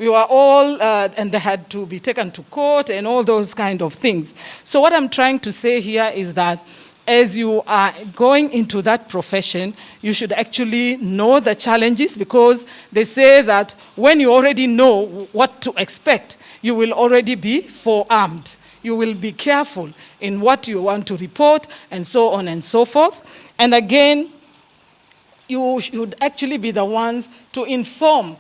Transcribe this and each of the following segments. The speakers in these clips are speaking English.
We were all, and they had to be taken to court and all those kind of things. So what I'm trying to say here is that as you are going into that profession, you should actually know the challenges, because they say that when you already know what to expect, you will already be forearmed. You will be careful in what you want to report and so on and so forth. And again, you should actually be the ones to inform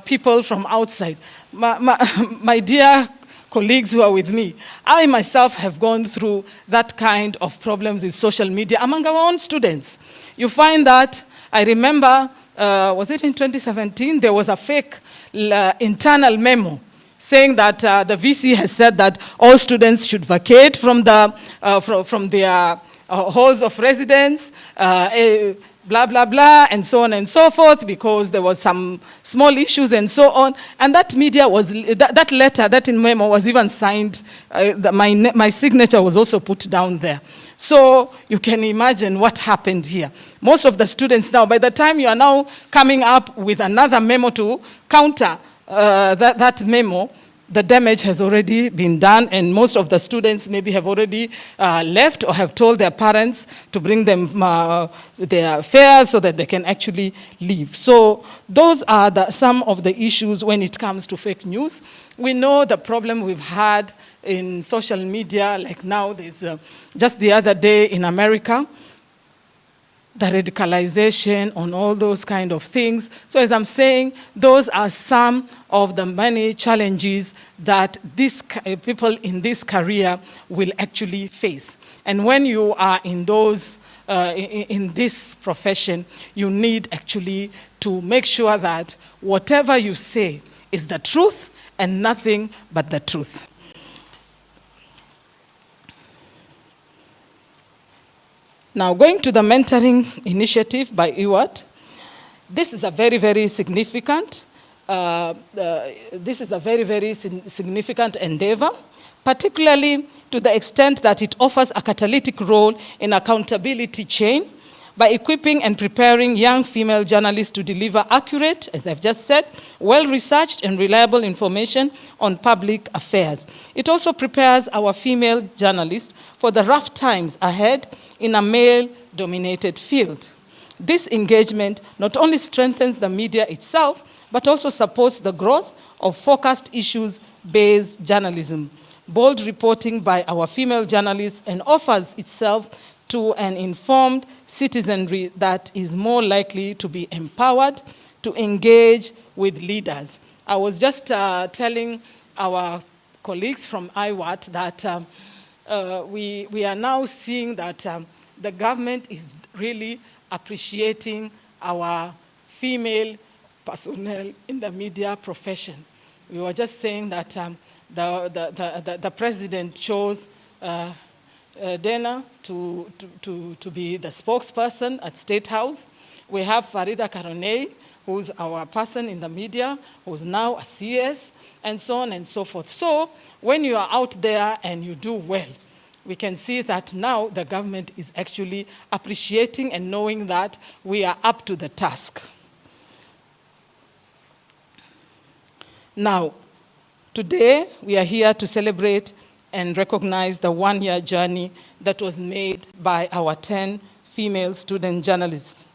people from outside. My dear colleagues who are with me, I myself have gone through that kind of problems with social media among our own students. You find that, I remember, was it in 2017, there was a fake internal memo saying that the VC has said that all students should vacate from their halls of residence, blah, blah, blah, and so on and so forth, because there was some small issues and so on. And that that letter, that memo was even signed, my signature was also put down there. So you can imagine what happened here. Most of the students now, by the time you are now coming up with another memo to counter that memo, the damage has already been done, and most of the students maybe have already left or have told their parents to bring them their fares so that they can actually leave. So those are some of the issues when it comes to fake news. We know the problem we've had in social media, like now there's just the other day in America, the radicalization on all those kind of things. So as I'm saying, those are some of the many challenges that these people in this career will actually face. And when you are in in this profession, you need actually to make sure that whatever you say is the truth and nothing but the truth. Now, going to the mentoring initiative by Iawrt, this is a very, very significant. Significant endeavor, particularly to the extent that it offers a catalytic role in accountability chain by equipping and preparing young female journalists to deliver accurate, as I've just said, well-researched and reliable information on public affairs. It also prepares our female journalists for the rough times ahead in a male-dominated field. This engagement not only strengthens the media itself, but also supports the growth of focused issues-based journalism, bold reporting by our female journalists, and offers itself to an informed citizenry that is more likely to be empowered to engage with leaders. I was just telling our colleagues from Iawrt that we are now seeing that the government is really appreciating our female personnel in the media profession. We were just saying that the president chose Dana to be the spokesperson at State House. We have Farida Karonei, who's our person in the media, who's now a CS, and so on and so forth. So when you are out there and you do well, we can see that now the government is actually appreciating and knowing that we are up to the task. Now, today we are here to celebrate and recognize the one-year journey that was made by our 10 female student journalists.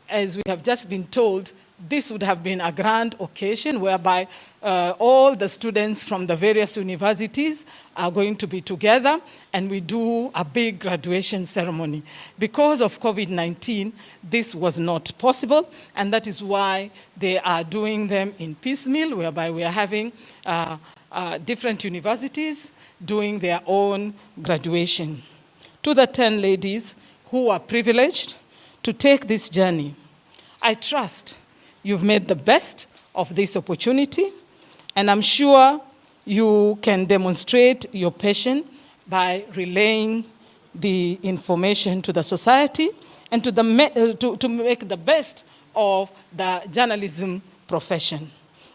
As we have just been told, this would have been a grand occasion whereby all the students from the various universities are going to be together and we do a big graduation ceremony. Because of COVID-19, this was not possible, and that is why they are doing them in piecemeal, whereby we are having different universities doing their own graduation. To the 10 ladies who are privileged to take this journey, I trust you've made the best of this opportunity, and I'm sure you can demonstrate your passion by relaying the information to the society and to make the best of the journalism profession.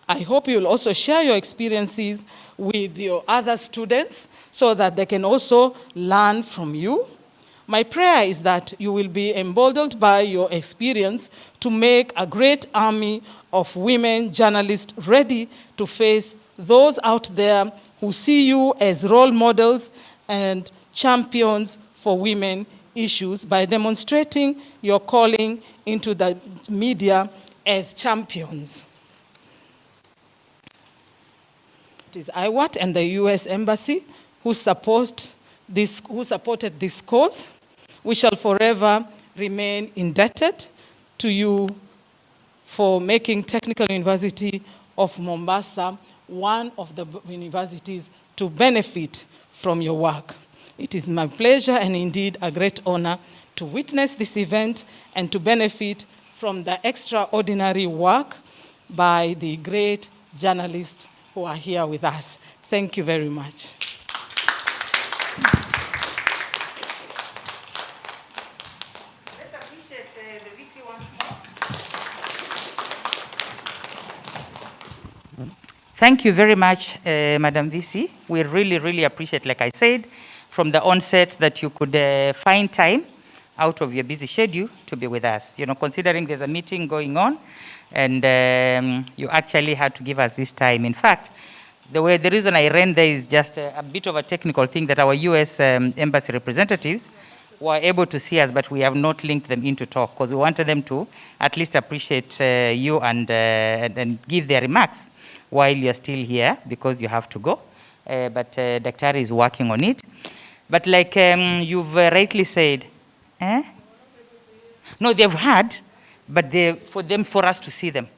I hope you'll also share your experiences with your other students so that they can also learn from you. My prayer is that you will be emboldened by your experience to make a great army of women journalists ready to face those out there who see you as role models and champions for women issues by demonstrating your calling into the media as champions. It is Iawrt and the US Embassy who supported this cause. We shall forever remain indebted to you for making Technical University of Mombasa one of the universities to benefit from your work. It is my pleasure and indeed a great honor to witness this event and to benefit from the extraordinary work by the great journalists who are here with us. Thank you very much. Let's appreciate the VC once more. Thank you very much, Madam VC. We really, really appreciate, like I said, from the onset that you could find time out of your busy schedule to be with us. You know, considering there's a meeting going on, and you actually had to give us this time. In fact, the reason I ran there is just a bit of a technical thing that our US embassy representatives were able to see us, but we have not linked them in to talk because we wanted them to at least appreciate you and give their remarks while you're still here because you have to go. But Dr. is working on it. But like you've rightly said, no, they've had, but for us to see them.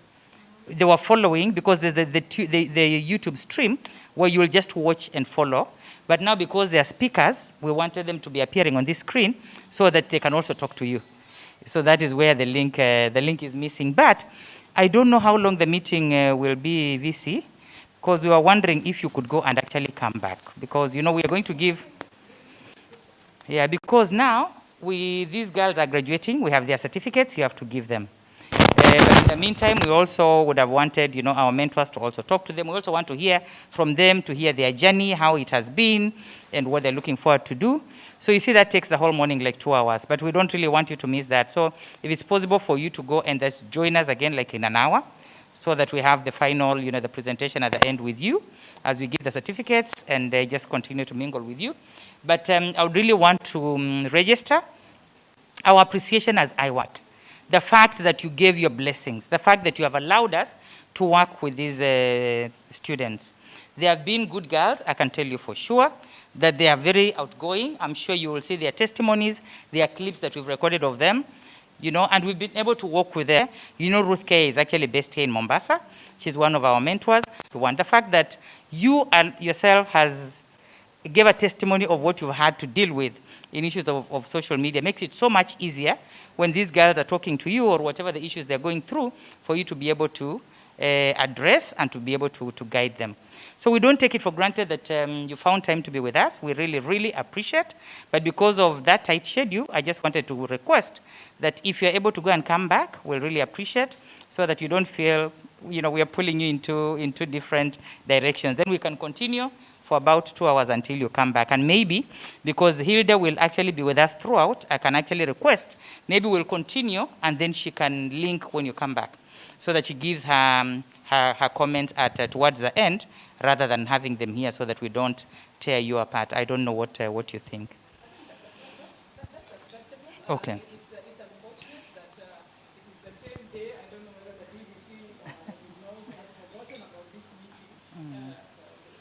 They were following because there's the YouTube stream where you'll just watch and follow. But now because they are speakers, we wanted them to be appearing on this screen so that they can also talk to you. So that is where the link is missing. But I don't know how long the meeting will be, VC, because we were wondering if you could go and actually come back. Because, you know, we are going to give, because now these girls are graduating, we have their certificates, you have to give them. But in the meantime, we also would have wanted, you know, our mentors to also talk to them. We also want to hear from them, to hear their journey, how it has been, and what they're looking forward to do. So you see, that takes the whole morning, like 2 hours, but we don't really want you to miss that. So if it's possible for you to go and just join us again, like in an hour, so that we have the final, you know, the presentation at the end with you, as we give the certificates and just continue to mingle with you. But I would really want to register our appreciation as Iawrt. The fact that you gave your blessings, the fact that you have allowed us to work with these students. They have been good girls, I can tell you for sure, that they are very outgoing. I'm sure you will see their testimonies, their clips that we've recorded of them, you know, and we've been able to work with them. You know, Ruth K is actually based here in Mombasa. She's one of our mentors. The fact that you yourself gave a testimony of what you've had to deal with in issues of social media makes it so much easier when these girls are talking to you or whatever the issues they're going through for you to be able to address and to be able to guide them. So we don't take it for granted that you found time to be with us. We really, really appreciate. But because of that tight schedule, I just wanted to request that if you're able to go and come back, we'll really appreciate so that you don't feel, you know, we are pulling you into different directions. Then we can continue for about 2 hours until you come back. And maybe, because Hilda will actually be with us throughout, I can actually request, maybe we'll continue and then she can link when you come back so that she gives her comments towards the end rather than having them here so that we don't tear you apart. I don't know what you think. That's acceptable. Okay. It's unfortunate that it is the same day. I don't know whether the BBC have forgotten about this meeting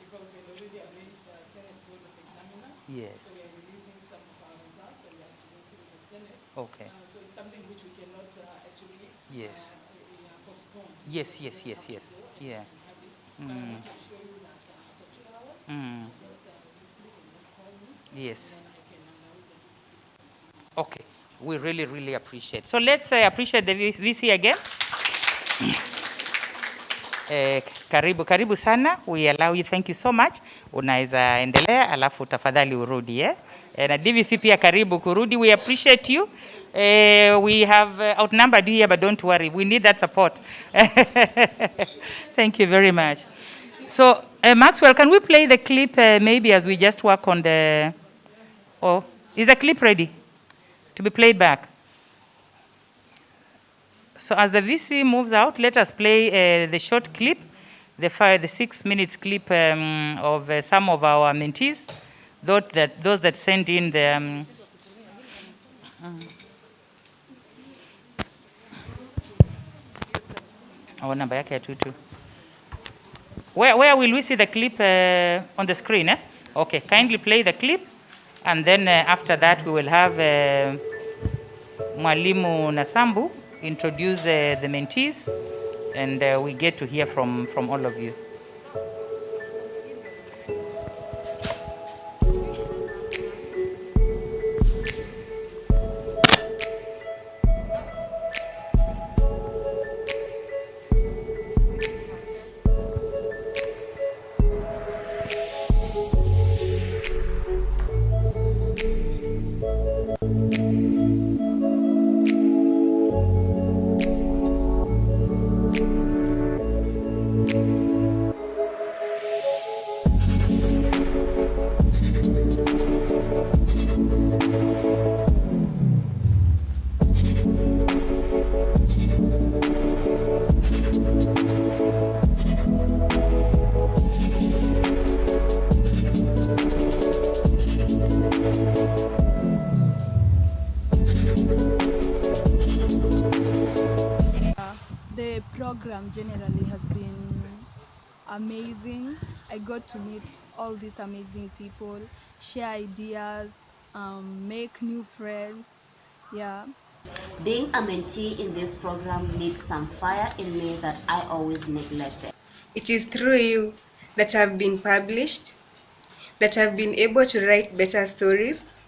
because we already arranged the Senate Board of Examiners. Yes. So we are releasing some of our results and we have to go through the Senate. Okay. So it's something which we cannot actually Yes. postpone. Yes. Yeah. But I want to assure you that after 2 hours, just call me. Yes. And then I can allow the BBC to continue. Okay. We really, really appreciate. So let's appreciate the VC again. Karibu sana. We allow you. Thank you so much. Unaweza endelea alafu tafadhali urudi na DVC pia karibu kurudi. We appreciate you. We have outnumbered you here, but don't worry. We need that support. Thank you very much. So Maxwell, can we play the clip maybe as we just work on the... Oh, is the clip ready? to be played back. So as the VC moves out, let us play the short clip, the 6 minutes clip of some of our mentees, those that sent in the namba yake ya tutu. Where will we see the clip on the screen? Okay, kindly play the clip, and then after that we will have Mwalimu Nasambu introduce the mentees, and we get to hear from all of you. The program generally has been amazing. I got to meet all these amazing people, share ideas, make new friends. Yeah. Being a mentee in this program lit some fire in me that I always neglected. It is through you that I've been published, that I've been able to write better stories,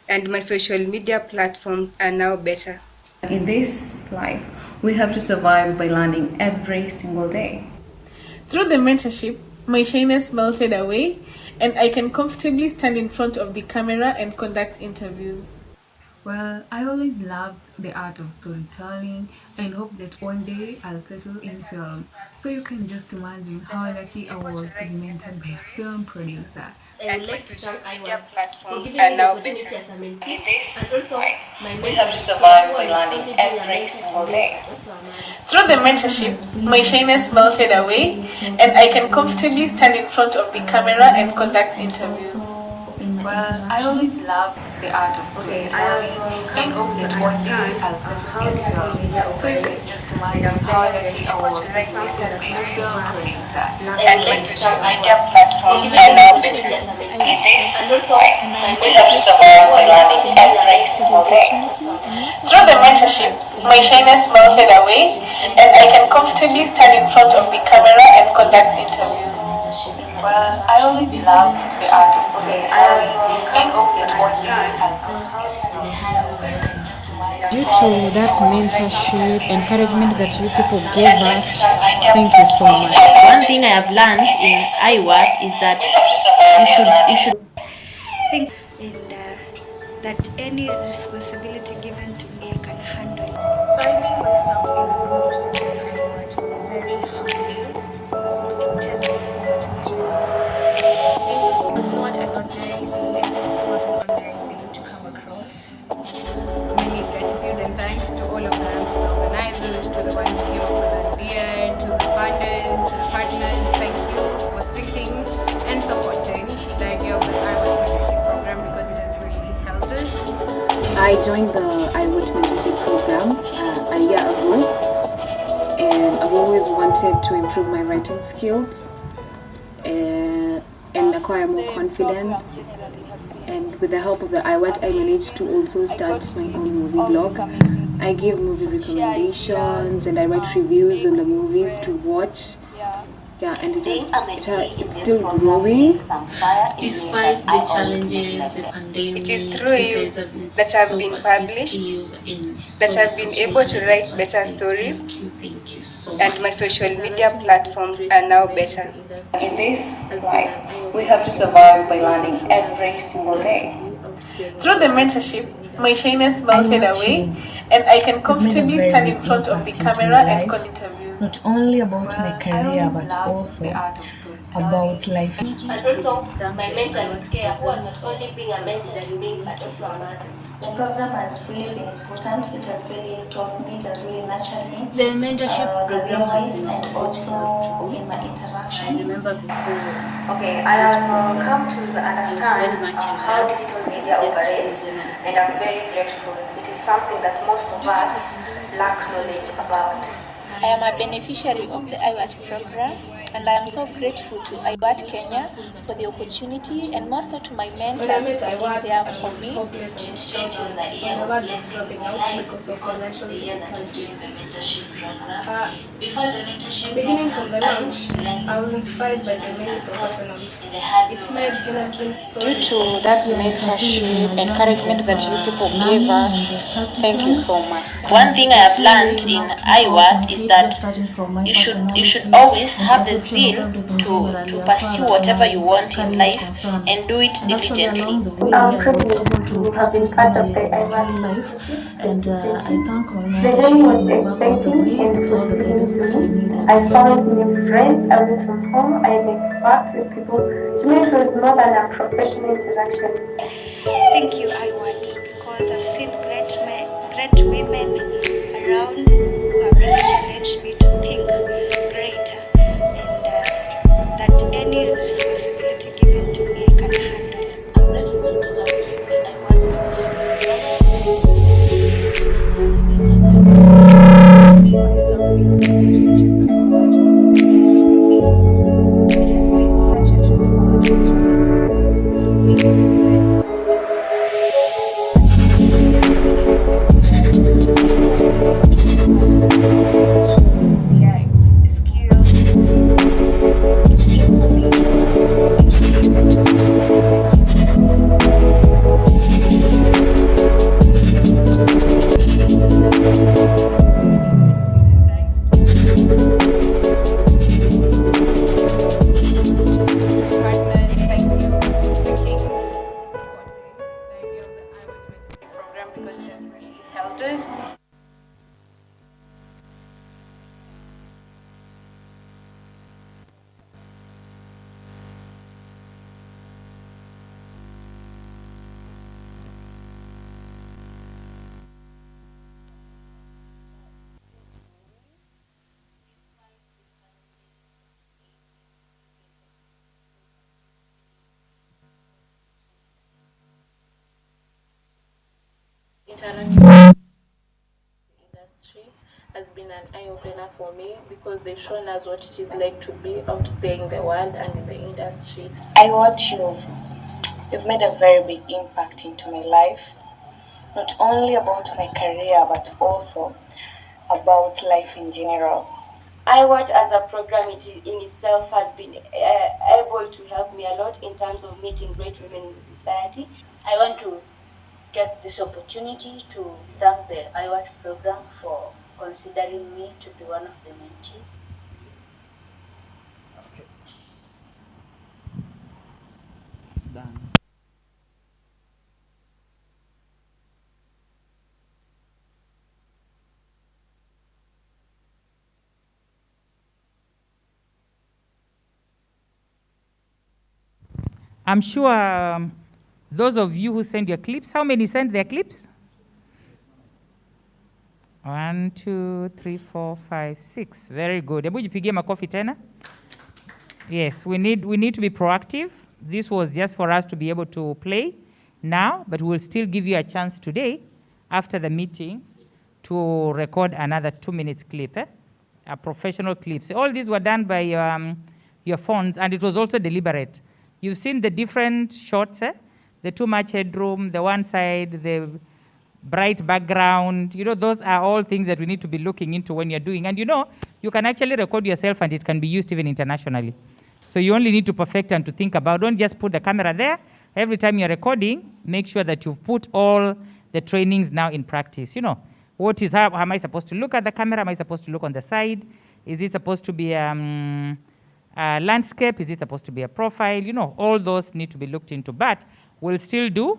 and my social media platforms are now better. In this life, we have to survive by learning every single day. Through the mentorship, my shyness melted away, and I can comfortably stand in front of the camera and conduct interviews. Well, I always loved the art of storytelling and hope that one day I'll settle in film. So you can just imagine how lucky I was to be mentored by a film producer. And my social media platforms are now better. In this life, we have to survive by learning every single day. Through the mentorship, my shyness melted away, and I can comfortably stand in front of the camera and conduct interviews. Well, I always loved the art of storytelling and hope that one day I'll settle in film. So you can just imagine how lucky I was to be mentored by a film producer. And my social media platforms are now better. In this life, we have to survive by learning every single day. Through the mentorship, my shyness melted away, and I can comfortably stand in front of the camera and conduct interviews. Well, I always loved the art of storytelling and hope that one day I'll Due to that mentorship, encouragement that you people gave us, thank you so much. One thing I have learned in Iawrt is that you should think that any responsibility given to me I can handle. Finding myself in a group such as Iawrt was very humbling. It has been formative journey. It was not an ordinary thing, and it's still not an ordinary thing to come across. Many gratitude and thanks to all of them, to the organizers, to the one who came up with the idea, to the funders, to the partners. Thank you for thinking and supporting the idea of the Iawrt mentorship program, because it has really helped us. I joined the Iawrt mentorship program a year ago, and I've always wanted to improve my writing skills and acquire more confidence. And with the help of the Iawrt, I managed to also start my own movie blog. I give movie recommendations and I write reviews on the movies to watch. Yeah, and it's still growing. Despite the challenges, the pandemic, it is through you that I've been published, that I've been able to write better stories, and my social media platforms are now better. In this life, we have to survive by learning every single day. Through the mentorship, my shyness melted away, and I can comfortably stand in front of the camera and conduct interviews. Not only about my career, but also about life. And also, my mentor would care who was not only being a mentor to me, but also a mother. The program has really been important. It has really taught me, it has really nurtured me. The mentorship program has career-wise been and also in my I interactions. remember before Okay, I this have program, come to I was understand very much in how doubt. digital I was media just operates, using and and I'm very grateful. It is something that most of us lack knowledge about. I am a beneficiary of the Iawrt program, and I am so grateful to Iawrt Kenya for the opportunity, and more so to my mentors for being there for me. 2020 was a year of blessing in my life because it was the year that I joined the mentorship program. Before the mentorship Beginning program, from the I launch, was learning I was to inspired by the come many across professionals. and they had It no made materials. learning so Due to rewarding. that Yeah, it has really been mentorship, a journey encouragement of that you people gave learning us, and thank you practicing. so much. And One thing I the have key way learned in now to take off Iawrt my is feet, that just starting from my you should personality always and have the perception of zeal everything to generally as far pursue as whatever my you want in career is life concerned. and do it And actually diligently. along the way, I'm I was privileged able to to have been practice part of vigilance the in my Iawrt real life. mentorship And I 2020. thank my The journey mentorship, was my back all the exciting way, and with all the fulfilling guidance to that I me. needed. I found new friends away from home. I met back with people. To me, it was more than a professional interaction. Thank you, Iawrt, because I've seen great women around who have really challenged me to think greater, and that any responsibility given to me, I can handle. I'm grateful to have joined the Iawrt mentorship myself in group sessions about what was very humbling. It has been such a transformative journey because being their skills program because it has really helped us. Interacting with the industry has been an eye-opener for me because they've shown us what it is like to be out there in the world and in the industry. You've made a very big impact into my life, not only about my career but also about life in general. Iawrt as a program in itself has been able to help me a lot in terms of meeting great women in the society. I want to take this opportunity to thank the Iawrt program for considering me to be one of the mentees. It's done. I'm sure those of you who send your clips, how many send their clips? 1, 2, 3, 4, 5, 6. Very good. Hebu jipigie makofi tena. Yes, we need to be proactive. This was just for us to be able to play now, but we'll still give you a chance today after the meeting to record another 2-minute clip, a professional clips. All these were done by your phones, and it was also deliberate. You've seen the different shots, the too much headroom, the one side, the bright background. You know, those are all things that we need to be looking into when you're doing. And you know, you can actually record yourself and it can be used even internationally. So you only need to perfect and to think about. Don't just put the camera there. Every time you're recording, make sure that you've put all the trainings now in practice. You know, how am I supposed to look at the camera? Am I supposed to look on the side? Is it supposed to be a landscape? Is it supposed to be a profile? You know, all those need to be looked into. But we'll still do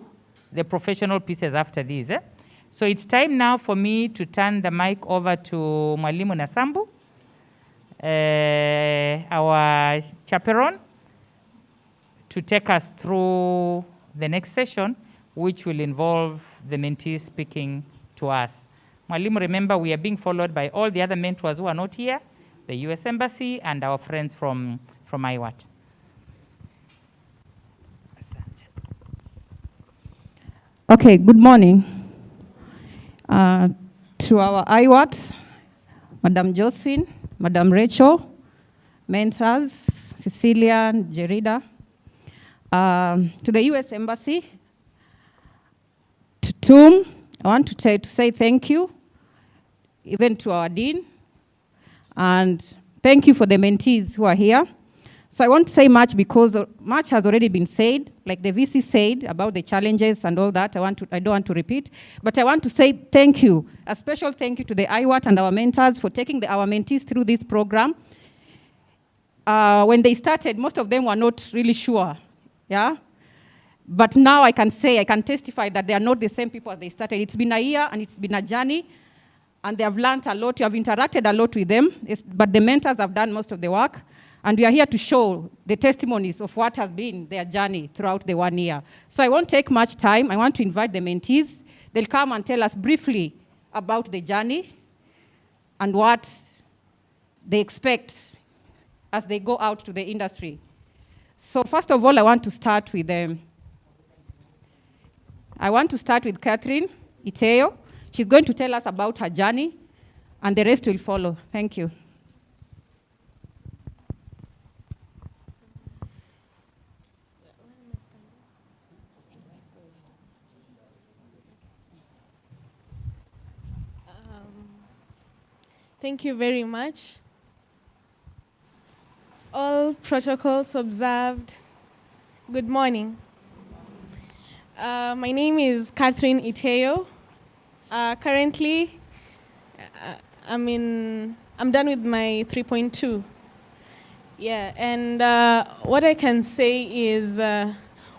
the professional pieces after these. So it's time now for me to turn the mic over to Mwalimu Nasambu, our chaperone, to take us through the next session, which will involve the mentees speaking to us. Mwalimu, remember we are being followed by all the other mentors who are not here, the US Embassy and our friends from Iawrt. Okay, good morning. To our Iawrt, Madam Josephine, Madam Rachel, mentors, Cecilia, Jerida, to the US Embassy, to TUM, I want to say thank you, even to our Dean, and thank you for the mentees who are here. So I won't say much because much has already been said, like the VC said about the challenges and all that. I don't want to repeat, but I want to say thank you, a special thank you to the Iawrt and our mentors for taking our mentees through this program. When they started, most of them were not really sure, yeah? But now I can testify that they are not the same people as they started. It's been a year and it's been a journey, and they have learned a lot. You have interacted a lot with them, but the mentors have done most of the work. And we are here to show the testimonies of what has been their journey throughout the 1 year. So I won't take much time. I want to invite the mentees. They'll come and tell us briefly about the journey and what they expect as they go out to the industry. So first of all, I want to start with Catherine Iteo. She's going to tell us about her journey, and the rest will follow. Thank you. Thank you very much. All protocols observed. Good morning. My name is Catherine Iteo. Currently, I'm done with my 3.2. Yeah, and what I can say is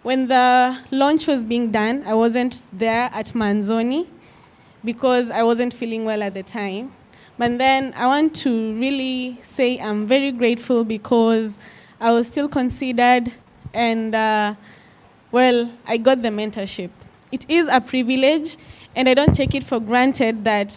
when the launch was being done, I wasn't there at Manzoni because I wasn't feeling well at the time. But then I want to really say I'm very grateful because I was still considered, and well, I got the mentorship. It is a privilege, and I don't take it for granted that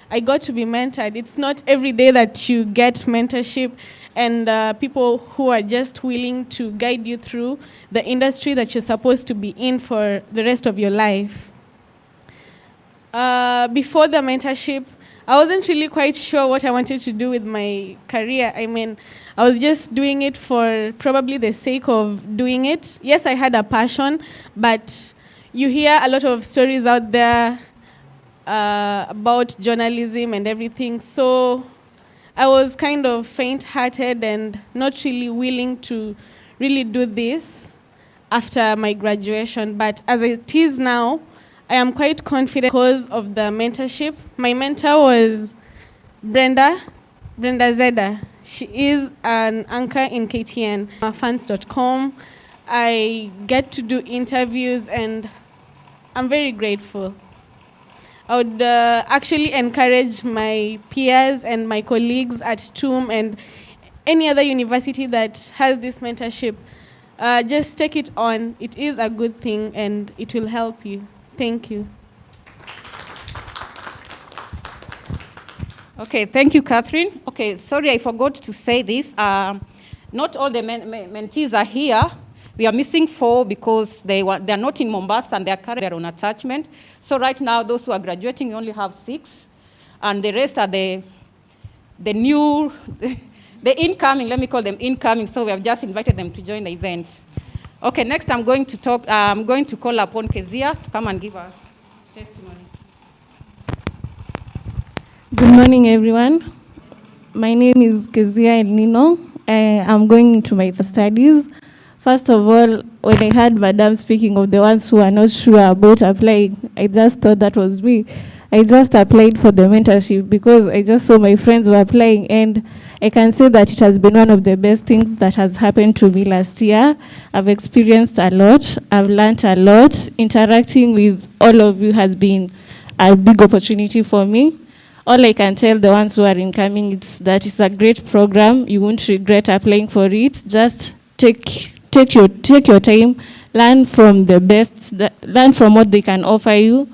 I got to be mentored. It's not every day that you get mentorship and people who are just willing to guide you through the industry that you're supposed to be in for the rest of your life. Before the mentorship, I wasn't really quite sure what I wanted to do with my career. I mean, I was just doing it for probably the sake of doing it. Yes, I had a passion, but you hear a lot of stories out there about journalism and everything. So I was kind of faint-hearted and not really willing to really do this after my graduation. But as it is now, I am quite confident because of the mentorship. My mentor was Brenda Zeda. She is an anchor in KTN, fans.com. I get to do interviews and I'm very grateful. I would actually encourage my peers and my colleagues at TUM and any other university that has this mentorship. Just take it on. It is a good thing and it will help you. Thank you. Okay, thank you, Catherine. Okay, sorry, I forgot to say this. Not all the mentees are here. We are missing 4 because they are not in Mombasa and they are currently on attachment. So right now, those who are graduating, we only have 6. And the rest are the new, the incoming, let me call them incoming. So we have just invited them to join the event. Okay, next I'm going to call upon Kezia to come and give her testimony. Good morning, everyone. My name is Kezia Nino. I'm going into my studies. First of all, when I heard Madam speaking of the ones who are not sure about applying, I just thought that was me. I just applied for the mentorship because I just saw my friends were applying, and I can say that it has been one of the best things that has happened to me last year. I've experienced a lot. I've learned a lot. Interacting with all of you has been a big opportunity for me. All I can tell the ones who are incoming is that it's a great program. You won't regret applying for it. Just take your time, learn from the best, learn from what they can offer you.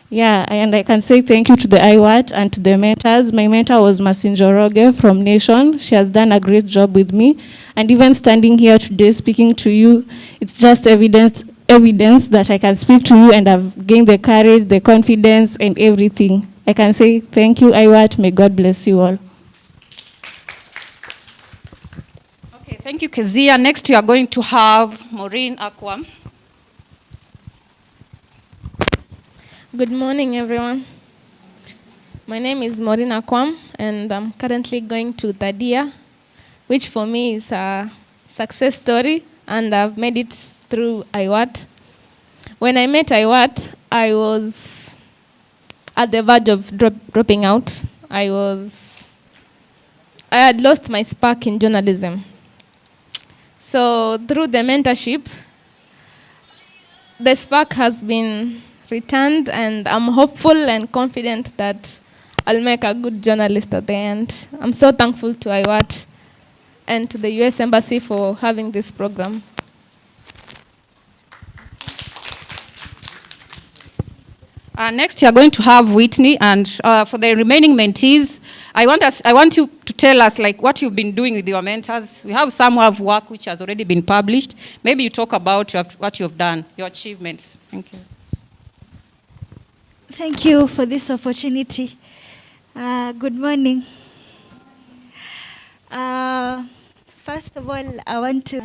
Yeah, and I can say thank you to the Iawrt and to the mentors. My mentor was Masinjoroge from Nation. She has done a great job with me. And even standing here today speaking to you, it's just evidence that I can speak to you and I've gained the courage, the confidence, and everything. I can say thank you, Iawrt. May God bless you all. Okay, thank you, Kezia. Next, we are going to have Maureen Akwam. Good morning, everyone. My name is Maureen Akwam, and I'm currently going to third year, which for me is a success story, and I've made it through Iawrt. When I met Iawrt, I was at the verge of dropping out. I had lost my spark in journalism. So through the mentorship, the spark has been returned, and I'm hopeful and confident that I'll make a good journalist at the end. I'm so thankful to Iawrt and to the US Embassy for having this program. Next, you are going to have Whitney, and for the remaining mentees, I want you to tell us what you've been doing with your mentors. We have some who have work which has already been published. Maybe you talk about what you've done, your achievements. Thank you. Thank you for this opportunity. Good morning. First of all, I want to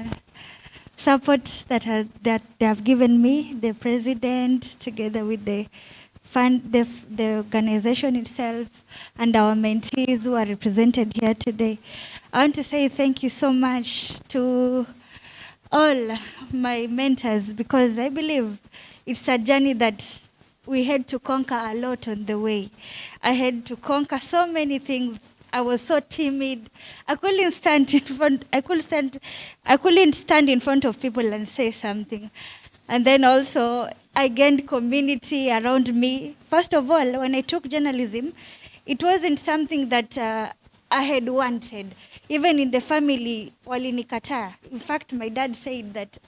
support that they have given me, the president, together with the organization itself, and our mentees who are represented here today. I want to say thank you so much to all my mentors, because I believe it's a journey that we had to conquer a lot on the way. I had to conquer so many things. I was so timid. I couldn't stand in front of people and say something. And then also, I gained community around me. First of all, when I took journalism, it wasn't something that I had wanted. Even in the family, walinikata. In fact, my dad said that,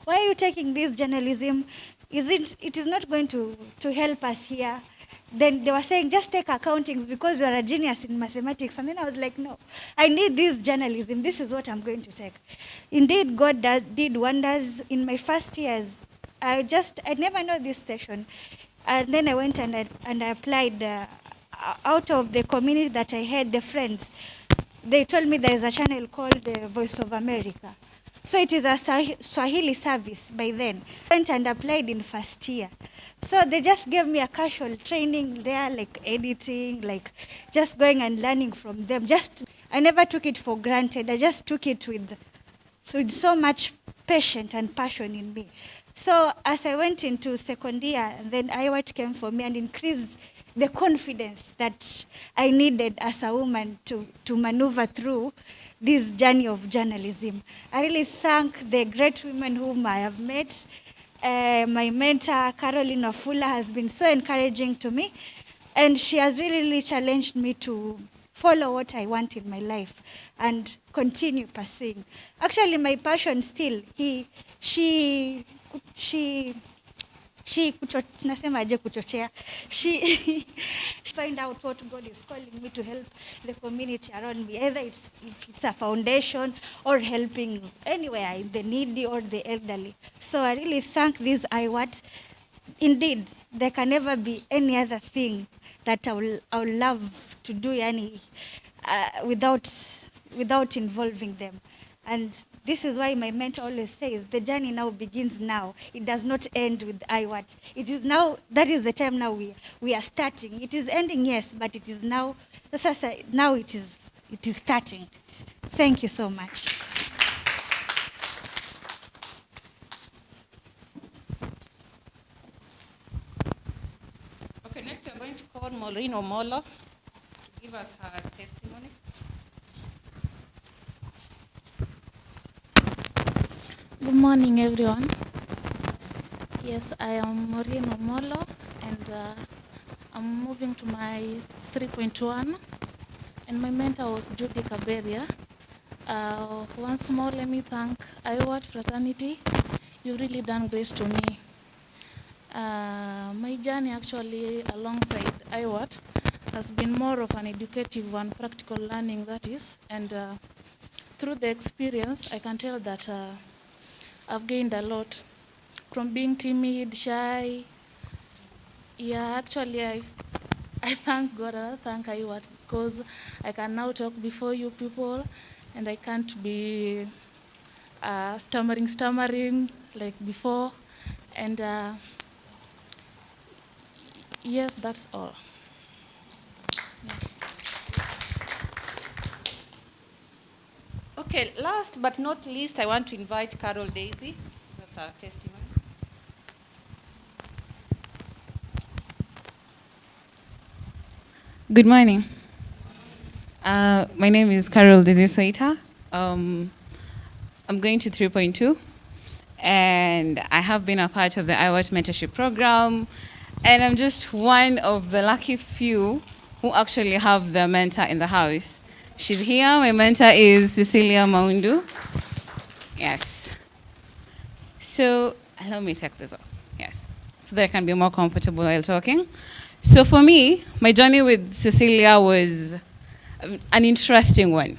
why are you taking this journalism? It is not going to help us here. Then they were saying, just take accountings because you are a genius in mathematics. And then I was like, no, I need this journalism. This is what I'm going to take. Indeed, God did wonders. In my first years, I never know this station. And then I went and I applied out of the community that I had, the friends. They told me there is a channel called Voice of America. So it is a Swahili service by then. I went and applied in first year. So they just gave me a casual training there, like editing, like just going and learning from them. I never took it for granted. I just took it with so much patience and passion in me. So as I went into second year, and then Iawrt came for me and increased the confidence that I needed as a woman to maneuver through this journey of journalism. I really thank the great women whom I have met. My mentor, Caroline Wafula, has been so encouraging to me, and she has really challenged me to follow what I want in my life and continue pursuing. Actually, my passion still, she find out what God is calling me to help the community around me, either if it's a foundation or helping anywhere in the needy or the elderly. So I really thank this Iawrt. Indeed, there can never be any other thing that I will love to do without involving them. And this is why my mentor always says, the journey now begins now. It does not end with Iawrt. It is now, that is the time now we are starting. It is ending, yes, but it is now, now it is starting. Thank you so much. Okay, next we are going to call Maureen Omolo to give us her testimony. Good morning, everyone. Yes, I am Maureen Omolo, and I'm moving to my 3.1, and my mentor was Judy Kaberia. Once more, let me thank Iawrt Fraternity, you've really done great to me. My journey actually alongside Iawrt has been more of an educative and practical learning, that is, and through the experience, I can tell that I've gained a lot from being timid, shy. Yeah, actually, I thank God and I thank Iawrt because I can now talk before you people, and I can't be stammering like before. And yes, that's all. Okay, last but not least, I want to invite Carol Daisy. That's our testimony. Good morning. My name is Carol Daisy Soita. I'm going to 3.2, and I have been a part of the Iawrt mentorship program, and I'm just one of the lucky few who actually have the mentor in the house. She's here. My mentor is Cecilia Maundu. Yes. So let me take this off. Yes. So that I can be more comfortable while talking. So for me, my journey with Cecilia was an interesting one.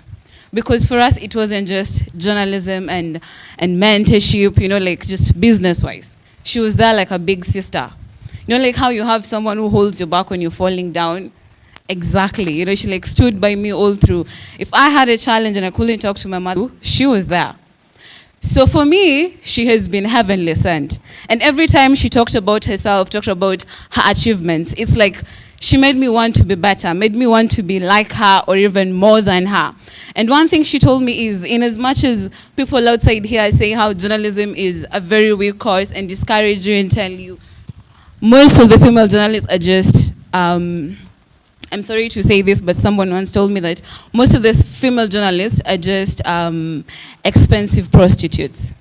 Because for us, it wasn't just journalism and mentorship, like just business-wise. She was there like a big sister. Like how you have someone who holds your back when you're falling down. Exactly. She stood by me all through. If I had a challenge and I couldn't talk to my mother, she was there. So for me, she has been heavenly sent. And every time she talked about herself, talked about her achievements, it's like she made me want to be better, made me want to be like her or even more than her. And one thing she told me is, in as much as people outside here say how journalism is a very weak course and discourage you and tell you, most of the female journalists are just, I'm sorry to say this, but someone once told me that most of these female journalists are just expensive prostitutes.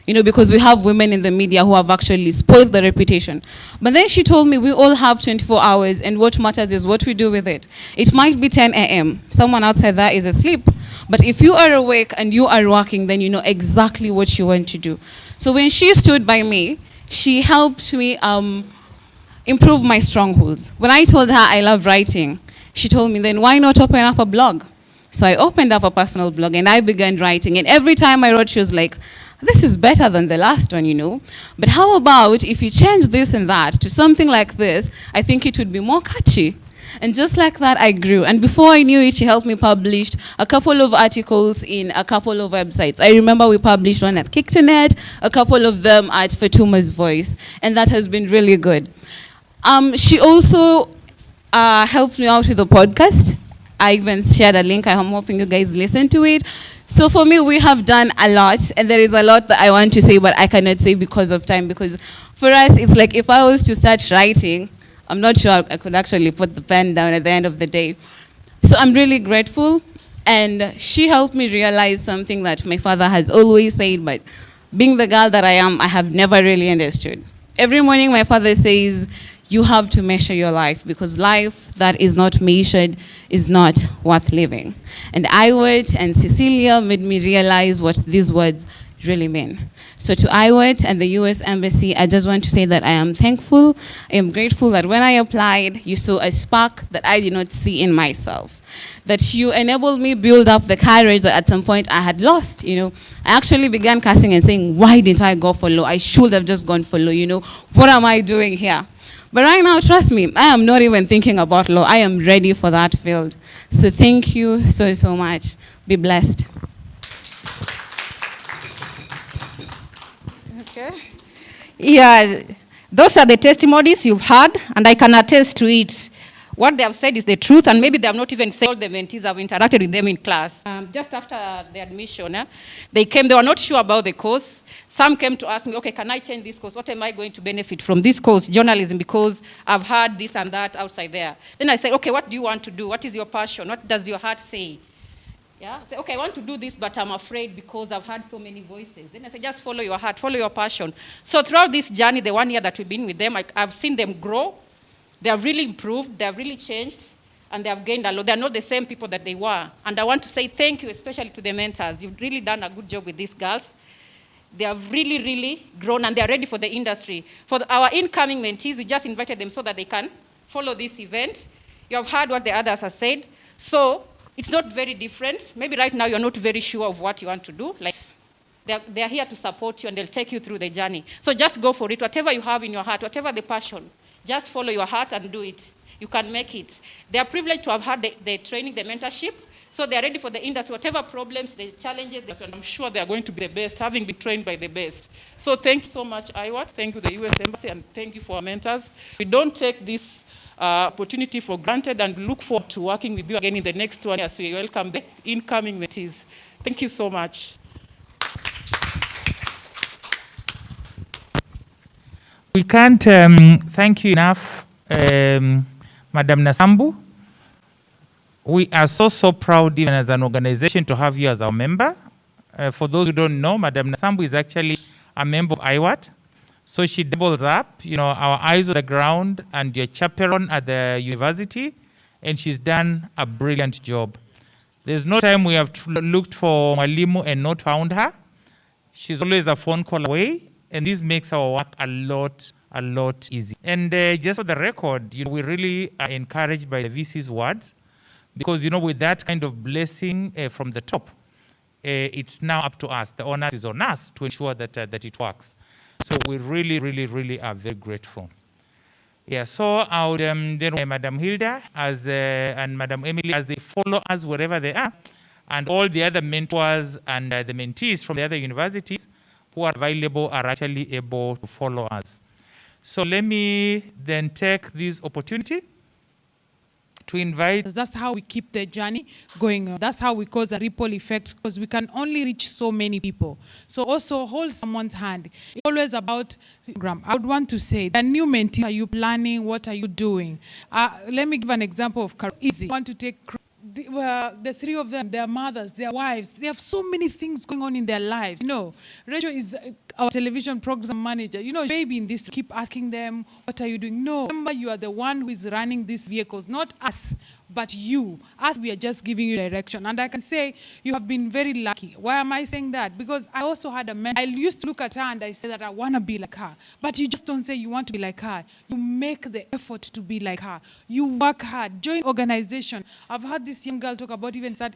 Because we have women in the media who have actually spoiled the reputation. But then she told me we all have 24 hours, and what matters is what we do with it. It might be 10 a.m. Someone outside there is asleep. But if you are awake and you are working, then you know exactly what you want to do. So when she stood by me, she helped me improve my strongholds. When I told her I love writing, she told me, then why not open up a blog? So I opened up a personal blog and I began writing. And every time I wrote, she was like, this is better than the last one, But how about if you change this and that to something like this? I think it would be more catchy. And just like that, I grew. And before I knew it, she helped me publish a couple of articles in a couple of websites. I remember we published one at Kick2Net, a couple of them at Fatuma's Voice. And that has been really good. She also helped me out with the podcast. I even shared a link. I'm hoping you guys listen to it. So for me, we have done a lot, and there is a lot that I want to say, but I cannot say because of time. Because for us, it's like if I was to start writing, I'm not sure I could actually put the pen down at the end of the day. So I'm really grateful, and she helped me realize something that my father has always said, but being the girl that I am, I have never really understood. Every morning, my father says, you have to measure your life, because life that is not measured is not worth living. And Iawrt and Cecilia made me realize what these words really mean. So to Iawrt and the US Embassy, I just want to say that I am thankful. I am grateful that when I applied, you saw a spark that I did not see in myself. That you enabled me build up the courage that at some point I had lost. I actually began cursing and saying, why didn't I go for law? I should have just gone for law. What am I doing here? But right now, trust me, I am not even thinking about law. I am ready for that field. So thank you so, so much. Be blessed. Okay. Yeah, those are the testimonies you've heard, and I can attest to it. What they have said is the truth, and maybe they have not even said all the mentees. I've interacted with them in class. Just after the admission, they came, they were not sure about the course. Some came to ask me, okay, can I change this course? What am I going to benefit from this course, journalism, because I've heard this and that outside there. Then I said, okay, what do you want to do? What is your passion? What does your heart say? Yeah, I said, okay, I want to do this, but I'm afraid because I've heard so many voices. Then I said, just follow your heart, follow your passion. So throughout this journey, the 1 year that we've been with them, I've seen them grow. They have really improved, they have really changed, and they have gained a lot. They're not the same people that they were. And I want to say thank you, especially to the mentors. You've really done a good job with these girls. They have really, really grown, and they are ready for the industry. For our incoming mentees, we just invited them so that they can follow this event. You have heard what the others have said. So it's not very different. Maybe right now you're not very sure of what you want to do. Like, they're here to support you, and they'll take you through the journey. So just go for it. Whatever you have in your heart, whatever the passion, just follow your heart and do it. You can make it. They are privileged to have had the training, the mentorship. So they are ready for the industry. Whatever problems, the challenges, and I'm sure they are going to be the best, having been trained by the best. So thank you so much, Iawrt. Thank you, the U.S. Embassy, and thank you for our mentors. We don't take this opportunity for granted, and look forward to working with you again in the next 1 year as we welcome the incoming mentees. Thank you so much. We can't thank you enough, Madam Nasambu. We are so proud, even as an organization, to have you as our member. For those who don't know, Madam Nasambu is actually a member of Iawrt. So she doubles up, our eyes on the ground and your chaperone at the university, and she's done a brilliant job. There's no time we have looked for Mwalimu and not found her. She's always a phone call away, and this makes our work a lot easier. And just for the record, we really are encouraged by the VC's words, because, with that kind of blessing from the top, it's now up to us. The onus is on us to ensure that it works. So we really are very grateful. Yeah, so I would then Madam Hilda and Madam Emily, as they follow us wherever they are, and all the other mentors and the mentees from the other universities who are available are actually able to follow us. So let me then take this opportunity to invite. That's how we keep the journey going on. That's how we cause a ripple effect, because we can only reach so many people. So also hold someone's hand. It's always about program. I would want to say, the new mentees, are you planning? What are you doing? Let me give an example of Easy. I want to take the three of them, their mothers, their wives. They have so many things going on in their lives. Rachel is our television program manager. Baby in this, keep asking them, what are you doing? No, remember, you are the one who is running these vehicles, not us, but you. Us, we are just giving you direction. And I can say you have been very lucky. Why am I saying that? Because I also had a mentor. I used to look at her and I said that I want to be like her. But you just don't say you want to be like her. You make the effort to be like her. You work hard. Join organization. I've heard this young girl talk about even that,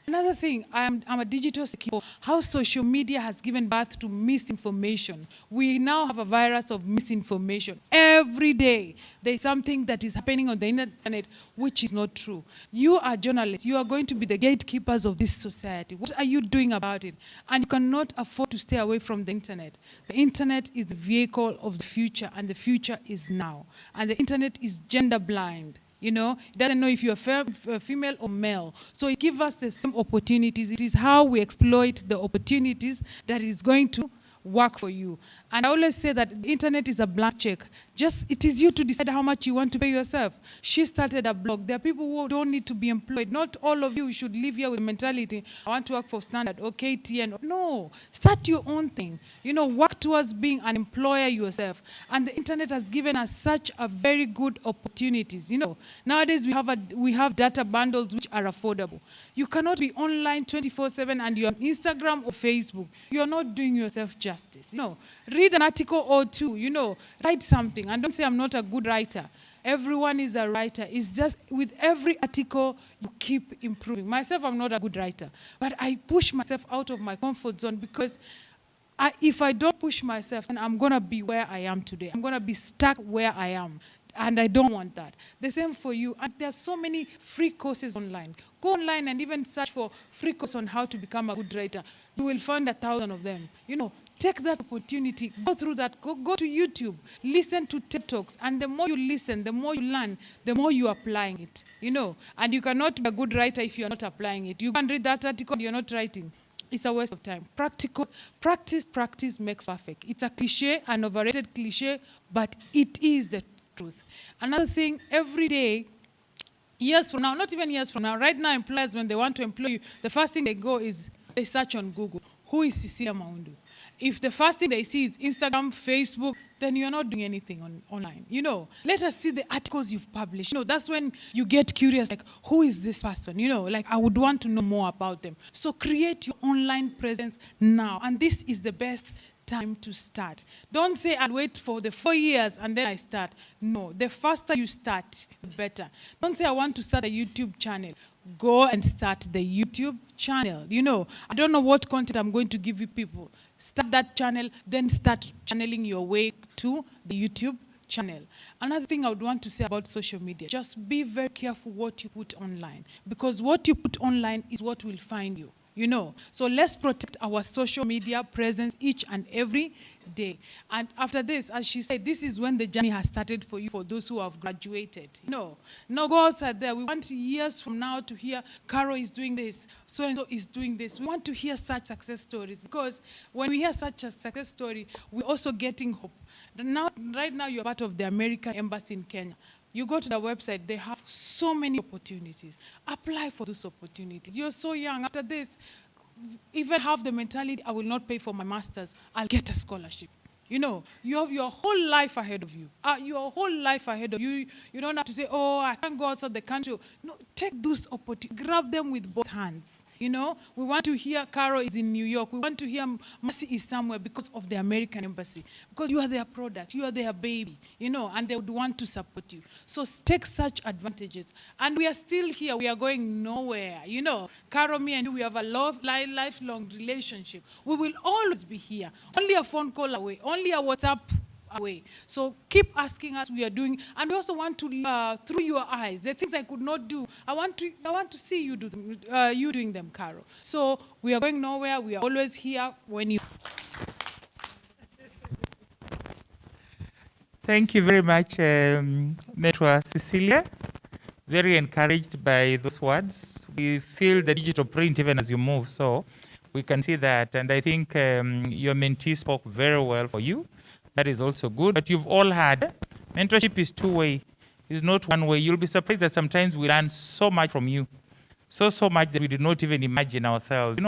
another thing, I'm a digital security. How social media has given birth to misinformation. We now have a virus of misinformation. Every day, there's something that is happening on the internet which is not true. You are journalists. You are going to be the gatekeepers of this society. What are you doing about it? And you cannot afford to stay away from the internet. The internet is the vehicle of the future, and the future is now. And the internet is gender blind. It doesn't know if you're female or male. So it gives us the same opportunities. It is how we exploit the opportunities that is going to work for you. And I always say that the internet is a blank check. It is you to decide how much you want to pay yourself. She started a blog. There are people who don't need to be employed. Not all of you should live here with the mentality, I want to work for Standard or KTN. No, start your own thing. Work towards being an employer yourself. And the internet has given us such a very good opportunities. Nowadays we have data bundles which are affordable. You cannot be online 24/7 and you're on Instagram or Facebook. You're not doing yourself justice. Read an article or two, write something. And don't say I'm not a good writer. Everyone is a writer. It's just with every article, you keep improving. Myself, I'm not a good writer. But I push myself out of my comfort zone, because if I don't push myself, then I'm going to be where I am today. I'm going to be stuck where I am. And I don't want that. The same for you. And there are so many free courses online. Go online and even search for free course on how to become a good writer. You will find 1,000 of them. Take that opportunity, go through that, go to YouTube, listen to TED Talks, and the more you listen, the more you learn, the more you are applying it, And you cannot be a good writer if you are not applying it. You can read that article and you're not writing. It's a waste of time. Practice makes perfect. It's a cliche, an overrated cliche, but it is the truth. Another thing, every day, years from now, not even years from now, right now employers, when they want to employ you, the first thing they go is they search on Google. who is Cecilia Maundu? If the first thing they see is Instagram, Facebook, then you're not doing anything online. Let us see the articles you've published. That's when you get curious, like, who is this person? Like, I would want to know more about them. So create your online presence now. And this is the best time to start. Don't say, I'll wait for the 4 years and then I start. No, the faster you start, the better. Don't say, I want to start a YouTube channel. Go and start the YouTube channel. I don't know what content I'm going to give you people. Start that channel, then start channeling your way to the YouTube channel. Another thing I would want to say about social media, just be very careful what you put online, because what you put online is what will find you. So let's protect our social media presence each and every day. And after this, as she said, this is when the journey has started for you, for those who have graduated. No, go outside there. We want years from now to hear Caro is doing this, so-and-so is doing this. We want to hear such success stories, because when we hear such a success story, we're also getting hope. Right now, you're part of the American Embassy in Kenya. You go to the website, they have so many opportunities. Apply for those opportunities. You're so young. After this, even have the mentality, I will not pay for my master's, I'll get a scholarship. You have your whole life ahead of you. Your whole life ahead of you. You don't have to say, oh, I can't go outside the country. No, take those opportunities. Grab them with both hands. We want to hear Caro is in New York. We want to hear Mercy is somewhere because of the American Embassy. Because you are their product. You are their baby. And they would want to support you. So take such advantages. And we are still here. We are going nowhere. Caro, me and you, we have a lifelong relationship. We will always be here. Only a phone call away. Only a WhatsApp away. So keep asking us. We are doing, and we also want to through your eyes, the things I could not do, I want to see you do them, you doing them, Caro. So we are going nowhere. We are always here when you. Thank you very much, Mentor Cecilia. Very encouraged by those words. We feel the digital print even as you move, so we can see that. And I think your mentee spoke very well for you. That is also good. But you've all had, mentorship is two-way. It's not one way. You'll be surprised that sometimes we learn so much from you. So much that we did not even imagine ourselves.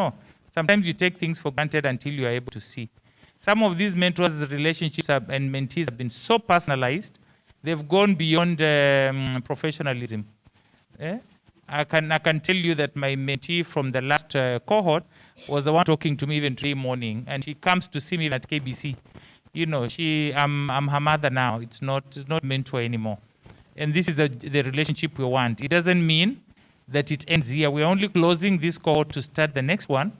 Sometimes you take things for granted until you are able to see. Some of these mentors' relationships and mentees have been so personalized, they've gone beyond professionalism. I can tell you that my mentee from the last cohort was the one talking to me even today morning, and she comes to see me at KBC. I'm her mother now. It's not mentor anymore. And this is the relationship we want. It doesn't mean that it ends here. We're only closing this cohort to start the next one.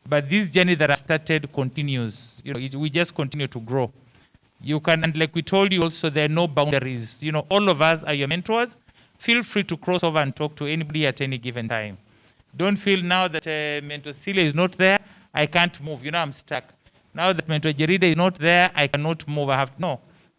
But this journey that I started continues. We just continue to grow. And like we told you also, there are no boundaries. All of us are your mentors. Feel free to cross over and talk to anybody at any given time. Don't feel now that Mentor Celia is not there, I can't move. I'm stuck. Now that Mentor Jerida is not there, I cannot move.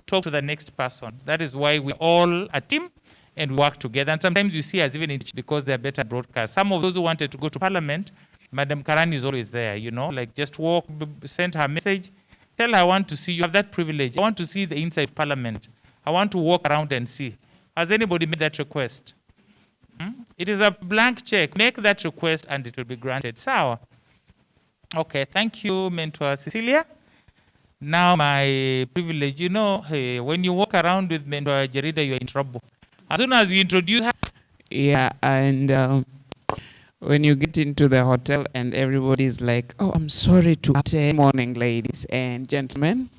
Talk to the next person. That is why we're all a team and we work together. And sometimes you see us even because they're better broadcasts. Some of those who wanted to go to Parliament, Madam Karani is always there, like just walk, send her a message, tell her I want to see you. Have that privilege. I want to see the inside of Parliament. I want to walk around and see. Has anybody made that request? It is a blank check. Make that request and it will be granted. Sawa. Okay, thank you, Mentor Cecilia. Now my privilege, when you walk around with Mentor Jerida, you're in trouble. As soon as you introduce her. Yeah, and when you get into the hotel and everybody's like, oh, I'm sorry to good morning, ladies and gentlemen.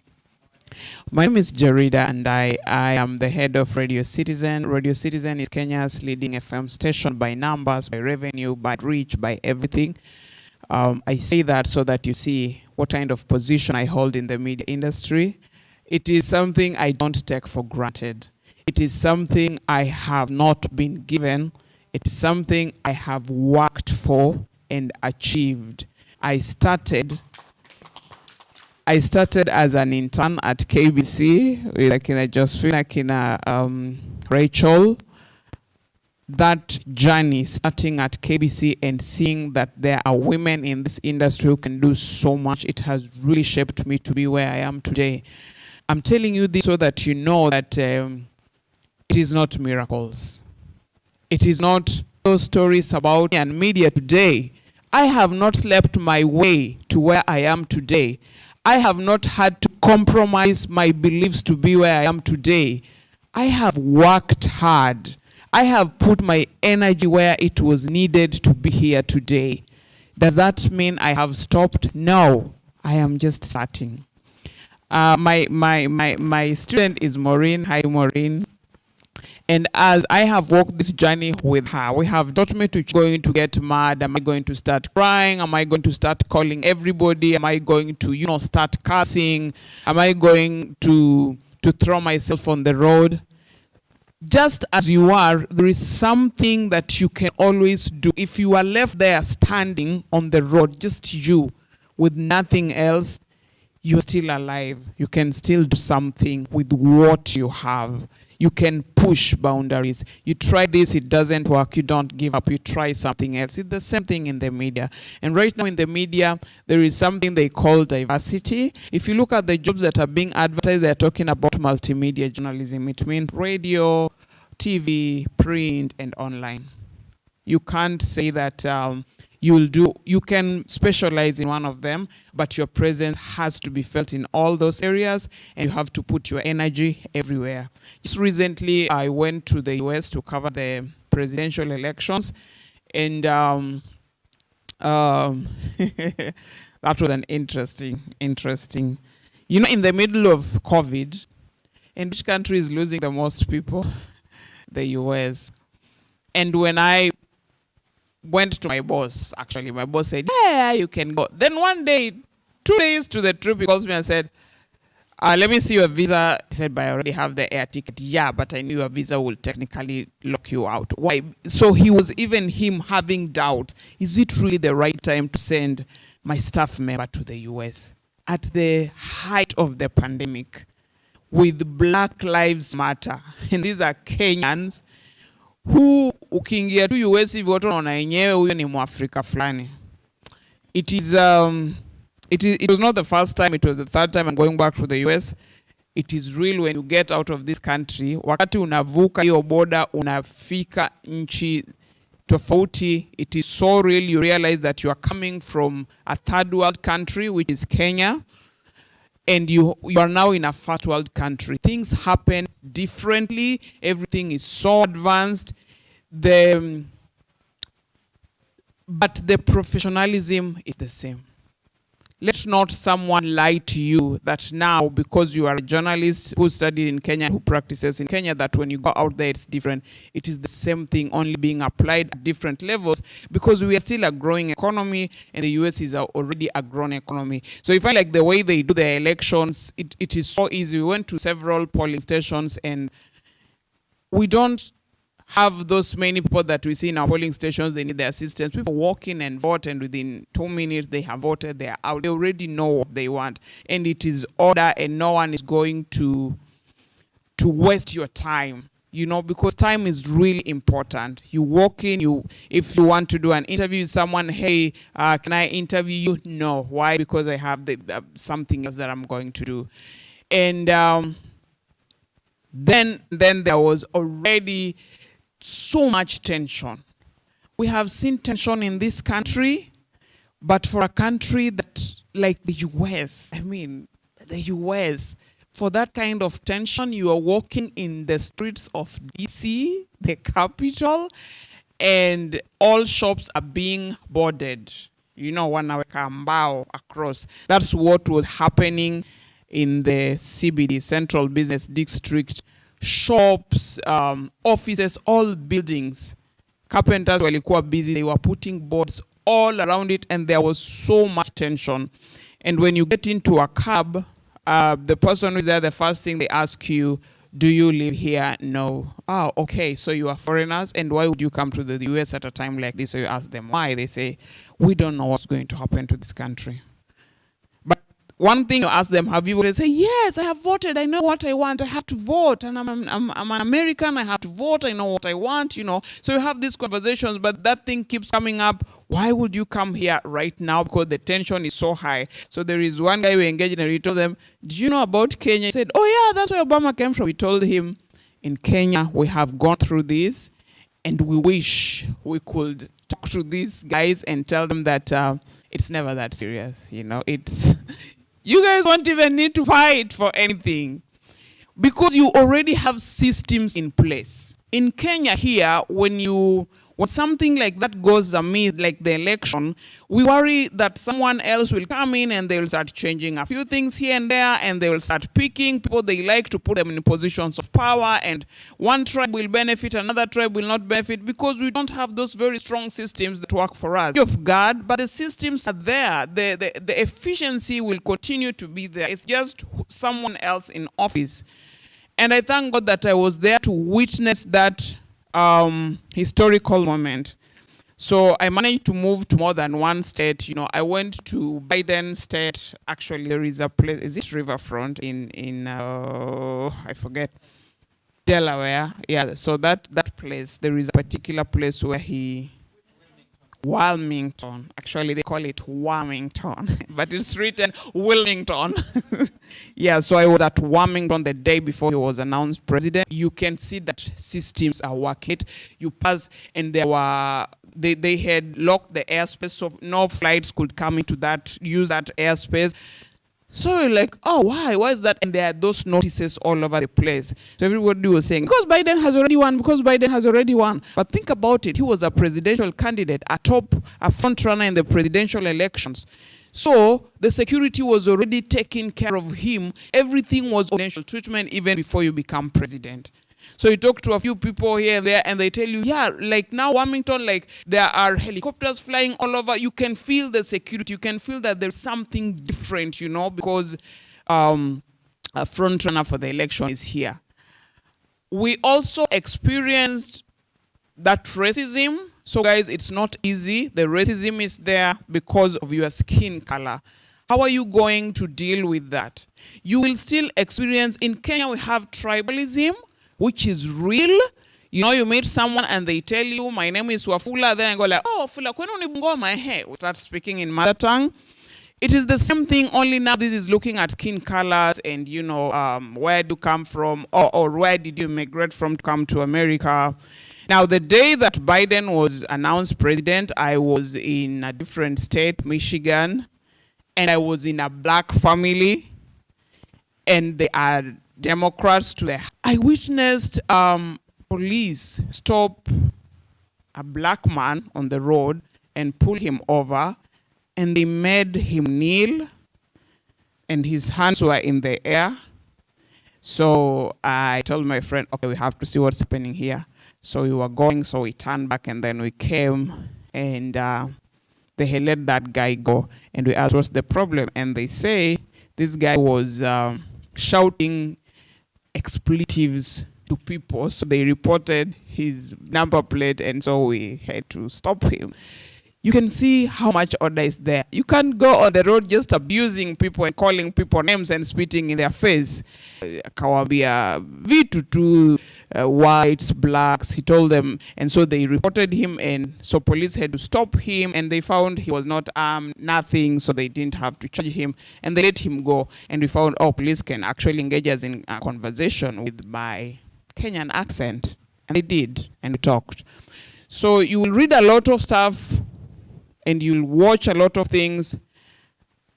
My name is Jerida and I am the head of Radio Citizen. Radio Citizen is Kenya's leading FM station by numbers, by revenue, by reach, by everything. I say that so that you see what kind of position I hold in the media industry. It is something I don't take for granted. It is something I have not been given. It is something I have worked for and achieved. I started as an intern at KBC with Akina Josephine, Akina Rachel. That journey starting at KBC and seeing that there are women in this industry who can do so much, it has really shaped me to be where I am today. I'm telling you this so that you know that it is not miracles. It is not those stories about and media today I have not slept my way to where I am today. I have not had to compromise my beliefs to be where I am today. I have worked hard. I have put my energy where it was needed to be here today. Does that mean I have stopped? No, I am just starting. My student is Maureen. Hi, Maureen. And as I have walked this journey with her, we have taught me to going to get mad. Am I going to start crying? Am I going to start calling everybody? Am I going to, start cursing? Am I going to throw myself on the road? Just as you are, there is something that you can always do. If you are left there standing on the road, just you, with nothing else, you're still alive. You can still do something with what you have. You can push boundaries. You try this, it doesn't work, you don't give up, you try something else. It's the same thing in the media. And right now in the media, there is something they call diversity. If you look at the jobs that are being advertised, they're talking about multimedia journalism. It means radio, TV, print, and online. You can't say that you can specialize in one of them, but your presence has to be felt in all those areas, and you have to put your energy everywhere. Just recently, I went to the US to cover the presidential elections, and that was an interesting. In the middle of COVID, and which country is losing the most people? The US. And when I went to my boss, actually, my boss said, yeah, you can go. Then one day, 2 days to the trip, he calls me and said, let me see your visa. He said, but I already have the air ticket. Yeah, but I knew your visa will technically lock you out. Why? So he was even him having doubt. Is it really the right time to send my staff member to the US at the height of the pandemic with Black Lives Matter? And these are Kenyans who ukiingia tu US hivi watu wanaona yenyewe huyo ni Mwafrika fulani. It was not the first time, it was the third time I'm going back to the US. It is real when you get out of this country. Wakati unavuka hiyo border, unafika nchi tofauti, it is so real. You realize that you are coming from a third world country, which is Kenya, and you are now in a first world country. Things happen differently. Everything is so advanced. But the professionalism is the same. Let not someone lie to you that now, because you are a journalist who studied in Kenya, who practices in Kenya, that when you go out there it's different. It is the same thing, only being applied at different levels, because we are still a growing economy and the US is already a grown economy. So if I like the way they do their elections, it is so easy. We went to several polling stations and we don't have those many people that we see in our polling stations. They need their assistance. People walk in and vote, and within 2 minutes they have voted, they are out. They already know what they want, and it is order, and no one is going to waste your time, because time is really important. You walk in, if you want to do an interview with someone, hey, can I interview you? No. Why? Because I have something else that I'm going to do. And then there was already so much tension. We have seen tension in this country, but for a country that, like the US, the US, for that kind of tension, you are walking in the streets of DC, the capital, and all shops are being boarded. Wanaweka mbao across. That's what was happening in the CBD, Central Business District. Shops, offices, all buildings. Carpenters walikuwa busy. They were putting boards all around it, and there was so much tension. And when you get into a cab, the person who is there, the first thing they ask you, do you live here? No. Oh, okay, so you are foreigners, and why would you come to the US at a time like this? So you ask them why. They say, we don't know what's going to happen to this country. One thing you ask them, have you voted? They say, yes, I have voted. I know what I want. I have to vote. And I'm an American. I have to vote. I know what I want, So you have these conversations, but that thing keeps coming up. Why would you come here right now? Because the tension is so high. So there is one guy we engaged and we told them, do you know about Kenya? He said, oh yeah, that's where Obama came from. We told him, in Kenya, we have gone through this, and we wish we could talk to these guys and tell them that it's never that serious. It's you guys won't even need to fight for anything because you already have systems in place. In Kenya here, when something like that goes amiss, like the election, we worry that someone else will come in and they'll start changing a few things here and there, and they will start picking people they like to put them in positions of power, and one tribe will benefit, another tribe will not benefit, because we don't have those very strong systems that work for us. Of God, but the systems are there. The efficiency will continue to be there. It's just someone else in office. And I thank God that I was there to witness that historical moment. So I managed to move to more than one state. I went to Biden state. Actually, there is a place, is it Riverfront in I forget, Delaware. Yeah, so that place, there is a particular place where Wilmington. Actually, they call it Wilmington, but it's written Wilmington. Yeah, so I was at Wilmington the day before he was announced president. You can see that systems are working. You pass, and they had locked the airspace, so no flights could come into use that airspace. So you're like, oh, why? Why is that? And there are those notices all over the place. So everybody was saying, because Biden has already won, because Biden has already won. But think about it. He was a presidential candidate, a front runner in the presidential elections. So the security was already taking care of him. Everything was presidential treatment even before you become president. So you talk to a few people here and there, and they tell you, yeah, like now Wilmington, like there are helicopters flying all over. You can feel the security. You can feel that there's something different, because a front runner for the election is here. We also experienced that racism. So guys, it's not easy. The racism is there because of your skin color. How are you going to deal with that? You will still experience, in Kenya we have tribalism, which is real. You meet someone and they tell you, my name is Wafula, then I go like, oh, Fula, kwenu ni Bungoma, hey. We start speaking in mother tongue. It is the same thing, only now this is looking at skin colors and, where do you come from, or where did you migrate from to come to America. Now, the day that Biden was announced president, I was in a different state, Michigan, and I was in a black family, and they are Democrats to the. I witnessed police stop a black man on the road and pull him over, and they made him kneel, and his hands were in the air. So I told my friend, okay, we have to see what's happening here. So we were going, so we turned back, and then we came, and they had let that guy go, and we asked what's the problem, and they say this guy was shouting expletives to people, so they reported his number plate, and so we had to stop him. You can see how much order is there. You can't go on the road just abusing people and calling people names and spitting in their face. Kawabia, vitu tu, whites, blacks, he told them, and so they reported him, and so police had to stop him, and they found he was not armed, nothing, so they didn't have to charge him, and they let him go, and we found, police can actually engage us in a conversation with my Kenyan accent, and they did, and we talked. So you will read a lot of stuff, and you'll watch a lot of things,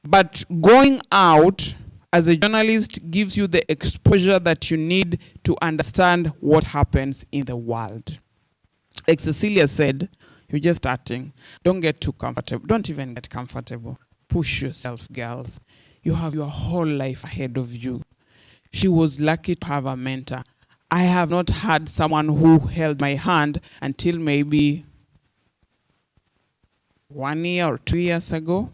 but going out as a journalist gives you the exposure that you need to understand what happens in the world. Like Cecilia said, you're just starting. Don't get too comfortable. Don't even get comfortable. Push yourself, girls. You have your whole life ahead of you. She was lucky to have a mentor. I have not had someone who held my hand until maybe 1 year or 2 years ago.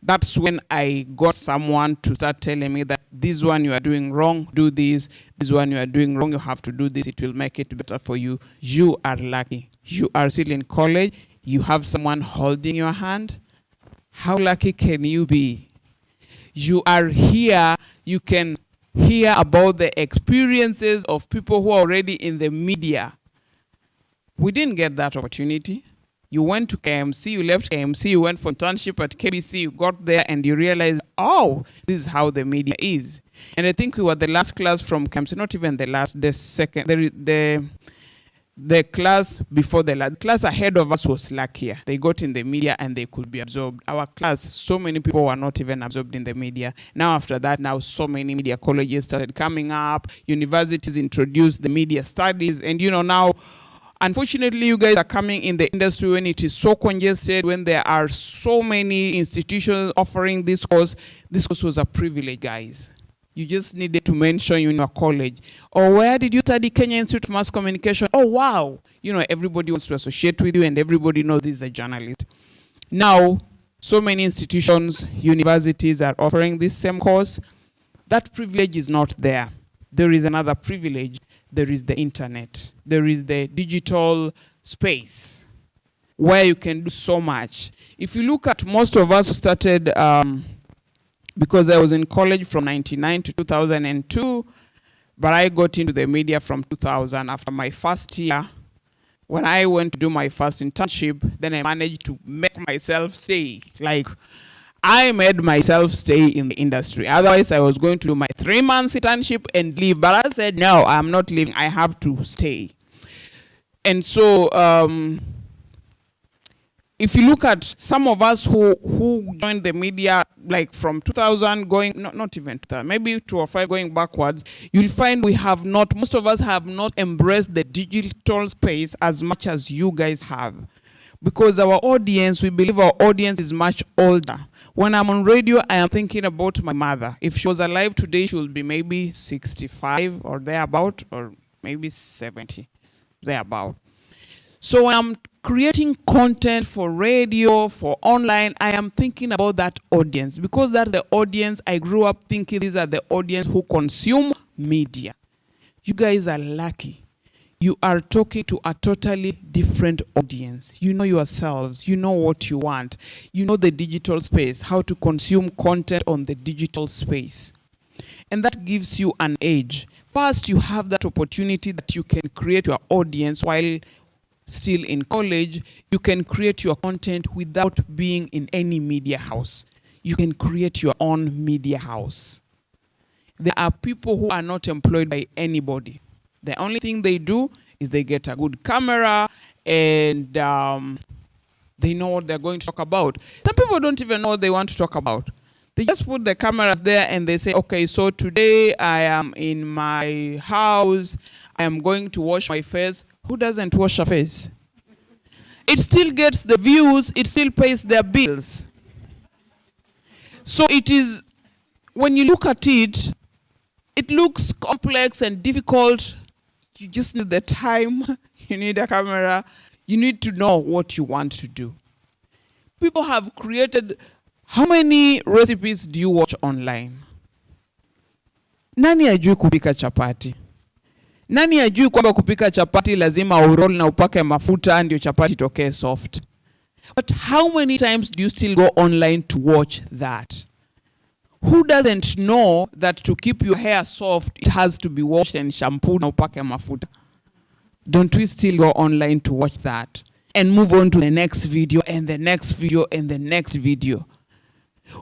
That's when I got someone to start telling me that this one you are doing wrong, do this. This one you are doing wrong, you have to do this. It will make it better for you. You are lucky. You are still in college. You have someone holding your hand. How lucky can you be? You are here. You can hear about the experiences of people who are already in the media. We didn't get that opportunity. You went to KMC, you left KMC, you went for internship at KBC, you got there and you realized, oh, this is how the media is. And I think we were the last class from KMC, not even the last, the second. the class before the class ahead of us was luckier. They got in the media and they could be absorbed. Our class, so many people were not even absorbed in the media. Now after that, now so many media colleges started coming up. Universities introduced the media studies. And now, unfortunately, you guys are coming in the industry when it is so congested, when there are so many institutions offering this course. This course was a privilege, guys. You just needed to mention in your college. Or where did you study? Kenya Institute of Mass Communication. Oh, wow. Everybody wants to associate with you and everybody knows this is a journalist. Now, so many institutions, universities are offering this same course. That privilege is not there. There is another privilege. There is the internet. There is the digital space where you can do so much. If you look at most of us who started, because I was in college from 1999 to 2002, but I got into the media from 2000 after my first year. When I went to do my first internship, then I managed to make myself stay. I made myself stay in the industry. Otherwise, I was going to do my 3 months internship and leave. But I said, no, I'm not leaving. I have to stay. And so, if you look at some of us who joined the media, from 2000 going, not even 2000, maybe 2 or 5 going backwards, you'll find most of us have not embraced the digital space as much as you guys have. Because we believe our audience is much older. When I'm on radio, I am thinking about my mother. If she was alive today, she would be maybe 65 or thereabout, or maybe 70, thereabout. So when I'm creating content for radio, for online, I am thinking about that audience, because that's the audience I grew up thinking these are the audience who consume media. You guys are lucky. You are talking to a totally different audience. You know yourselves. You know what you want. You know the digital space, how to consume content on the digital space. And that gives you an edge. First, you have that opportunity that you can create your audience while still in college. You can create your content without being in any media house. You can create your own media house. There are people who are not employed by anybody. The only thing they do is they get a good camera and they know what they're going to talk about. Some people don't even know what they want to talk about. They just put the cameras there and they say, okay, so today I am in my house. I am going to wash my face. Who doesn't wash a face? It still gets the views. It still pays their bills. So it is, when you look at it, it looks complex and difficult. You just need the time. You need a camera. You need to know what you want to do. People have created, how many recipes do you watch online? Nani ajui kupika chapati? Nani ajui kwamba kupika chapati lazima uroll na upake mafuta ndio chapati itokee soft? But how many times do you still go online to watch that? Who doesn't know that to keep your hair soft, it has to be washed and shampooed na upake mafuta? Don't we still go online to watch that? And move on to the next video and the next video and the next video.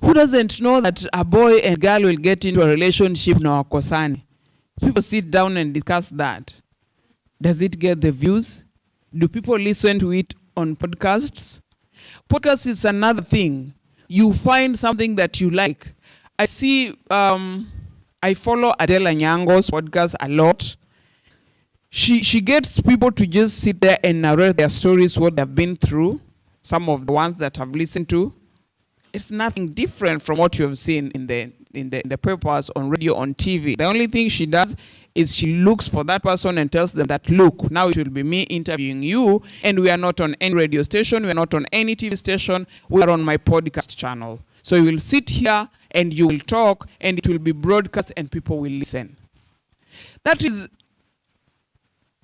Who doesn't know that a boy and girl will get into a relationship na wakosani? People sit down and discuss that. Does it get the views? Do people listen to it on podcasts? Podcast is another thing. You find something that you like. I see, I follow Adela Nyango's podcast a lot. She gets people to just sit there and narrate their stories, what they've been through, some of the ones that I've listened to. It's nothing different from what you have seen in the papers, on radio, on TV. The only thing she does is she looks for that person and tells them that, look, now it will be me interviewing you, and we are not on any radio station, we are not on any TV station, we are on my podcast channel. So you will sit here and you will talk, and it will be broadcast and people will listen.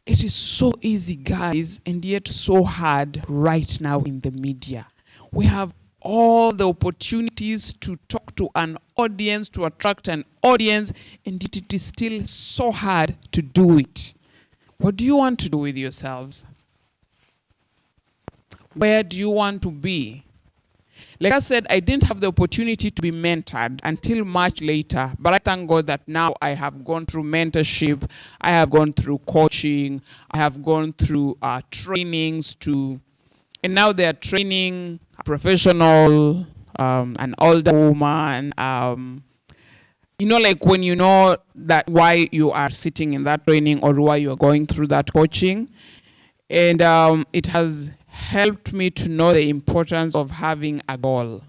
It is so easy, guys, and yet so hard right now in the media. We have all the opportunities to talk to an audience, to attract an audience, and yet it is still so hard to do it. What do you want to do with yourselves? Where do you want to be? Like I said, I didn't have the opportunity to be mentored until much later, but I thank God that now I have gone through mentorship, I have gone through coaching, I have gone through trainings and now they are training a professional, an older woman, like when you know that why you are sitting in that training or why you are going through that coaching. And it has helped me to know the importance of having a goal.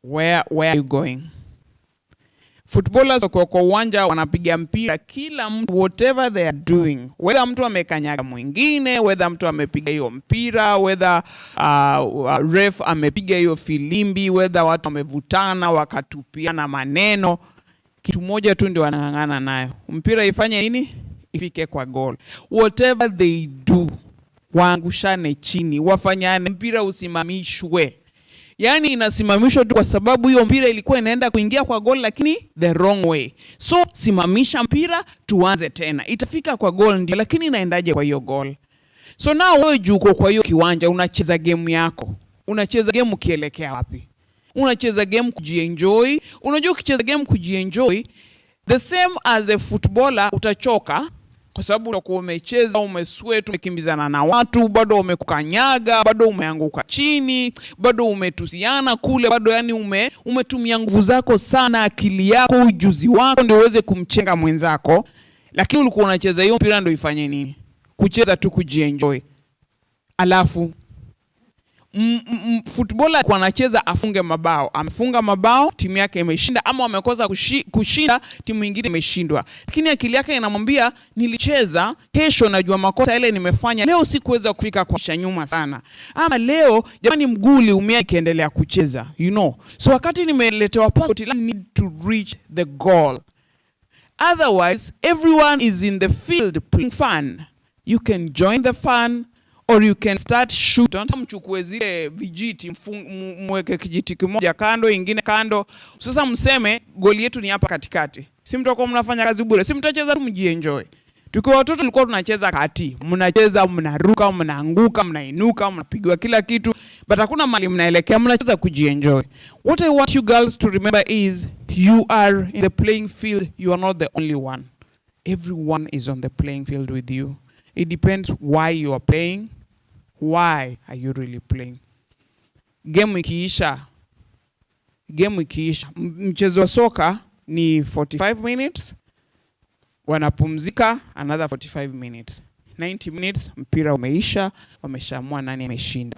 Where are you going? Footballers kwa uwanja wanapiga mpira, kila mtu, whatever they are doing, whether mtu amekanyaga mwingine, whether mtu amepiga hiyo mpira, whether ref amepiga hiyo filimbi, whether watu wamevutana wakatupiana maneno, kitu moja tu ndio wanang'ang'ana nayo, mpira ifanye nini? Ifike kwa goal. Whatever they do, waangushane chini, wafanyane, mpira usimamishwe. Yani inasimamishwa tu kwa sababu hiyo mpira ilikuwa inaenda kuingia kwa goal lakini the wrong way. So simamisha mpira, tuanze tena. Itafika kwa goal ndio, lakini inaendaje kwa hiyo goal? So now wewe juko kwa hiyo kiwanja unacheza game yako. Unacheza game ukielekea wapi? Unacheza game kujienjoy. Unajua ukicheza game kujienjoy, the same as a footballer, utachoka kwa sababu utakuwa umecheza, umesweat, umekimbizana na watu, bado umekukanyaga, bado umeanguka chini, bado umetusiana kule, bado yani umetumia nguvu zako sana, akili yako, ujuzi wako ndio uweze kumchenga mwenzako. Lakini ulikuwa unacheza hiyo mpira ndio ifanye nini? Kucheza tu kujienjoy. Alafu footballer kwa anacheza afunge mabao, amefunga mabao, timu yake imeshinda, ama wamekosa kushinda, timu nyingine imeshindwa. Lakini akili yake inamwambia nilicheza, kesho najua makosa ile nimefanya, leo sikuweza kufika kwa nyuma sana. Ama leo jamani mguu uliumia ikiendelea kucheza, So wakati nimeletewa passport, I need to reach the goal. Otherwise, everyone is in the field playing fun. You can join the fun, or you can start shoot. Mchukue zile vijiti, mweke kijiti kimoja kando, ingine kando. Sasa mseme goli yetu ni hapa katikati. Si mtakuwa mnafanya kazi bure. Si mtacheza tu mjienjoy. Tukiwa watoto tulikuwa tunacheza kati. Mnacheza, mnaruka, mnaanguka, mnainuka, mnapigwa kila kitu. But hakuna mahali mnaelekea, mnacheza kujienjoy. What I want you girls to remember is you are in the playing field. You are not the only one. Everyone is on the playing field with you. It depends why you are playing. Why are you really playing? Game ikiisha, mchezo wa soka ni 45 minutes, wanapumzika another 45 minutes. 90 minutes, mpira umeisha, wameshaamua nani ameshinda.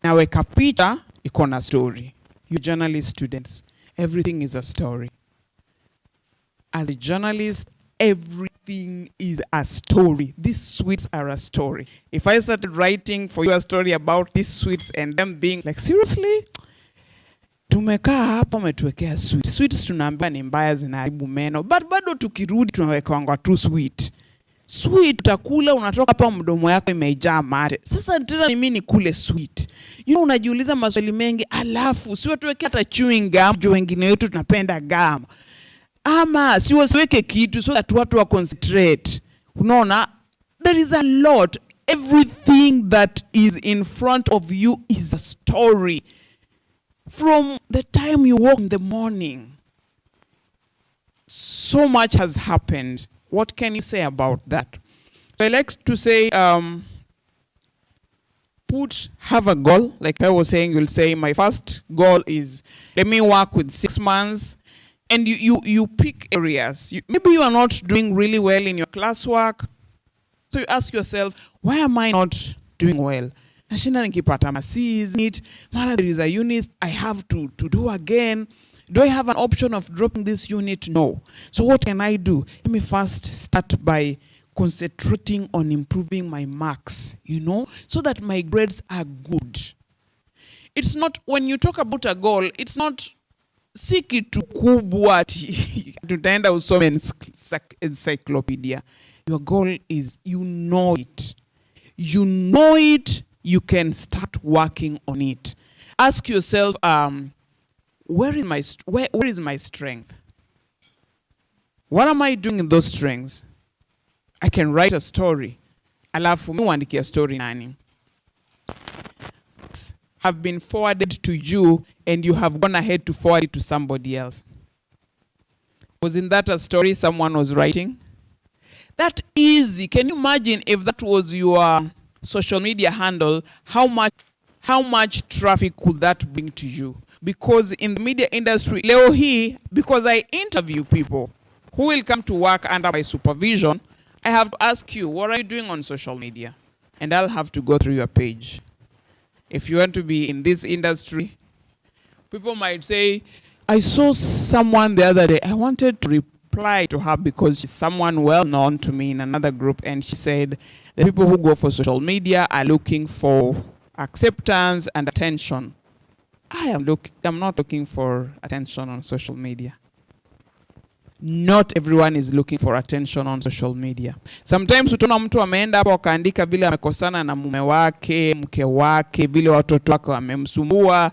Naweka picha, iko na story. You journalist students, everything is a story. As a journalist, everything is a story. These sweets are a story. If I started writing for you a story about these sweets and them being like, seriously? Tumekaa hapa umetuwekea sweet. Sweets tunaambiwa ni mbaya, zinaharibu meno. But bado tukirudi tunawekwa tu sweet. Sweet utakula, unatoka hapa mdomo yako imejaa mate. Sasa tena mimi nikule sweet. Unajiuliza maswali mengi, alafu siwe tuweke hata chewing gum, juu wengine wetu tunapenda gum. Ama siweke kitu so that watu wa concentrate. Unaona, there is a lot. Everything that is in front of you is a story. From the time you woke in the morning, so much has happened. What can you say about that? So I like to say, have a goal. Like I was saying, you'll say, my first goal is, let me work with 6 months. And you pick areas. Maybe you are not doing really well in your classwork. So you ask yourself, why am I not doing well? Nashinda nikipata C's, mara there is a unit I have to do again. Do I have an option of dropping this unit? No. So what can I do? Let me first start by concentrating on improving my marks, so that my grades are good. It's not, when you talk about a goal, it's not si kitu kubwa tutaenda usome encyclopedia. Your goal is, you know it, you can start working on it. Ask yourself, where is my strength? What am I doing in those strengths? I can write a story. Alafu uandikia story nani? have been forwarded to you and you have gone ahead to forward it to somebody else. Wasn't that a story someone was writing? That easy. Can you imagine if that was your social media handle, how much traffic could that bring to you? Because in the media industry, leo hii, because I interview people who will come to work under my supervision, I have to ask you, what are you doing on social media? And I'll have to go through your page. If you want to be in this industry, people might say, I saw someone the other day, I wanted to reply to her because she's someone well known to me in another group, and she said, the people who go for social media are looking for acceptance and attention. I'm not looking for attention on social media. Not everyone is looking for attention on social media. Sometimes utaona mtu ameenda hapo akaandika vile amekosana na mume wake, mke wake, vile watoto wake wamemsumbua,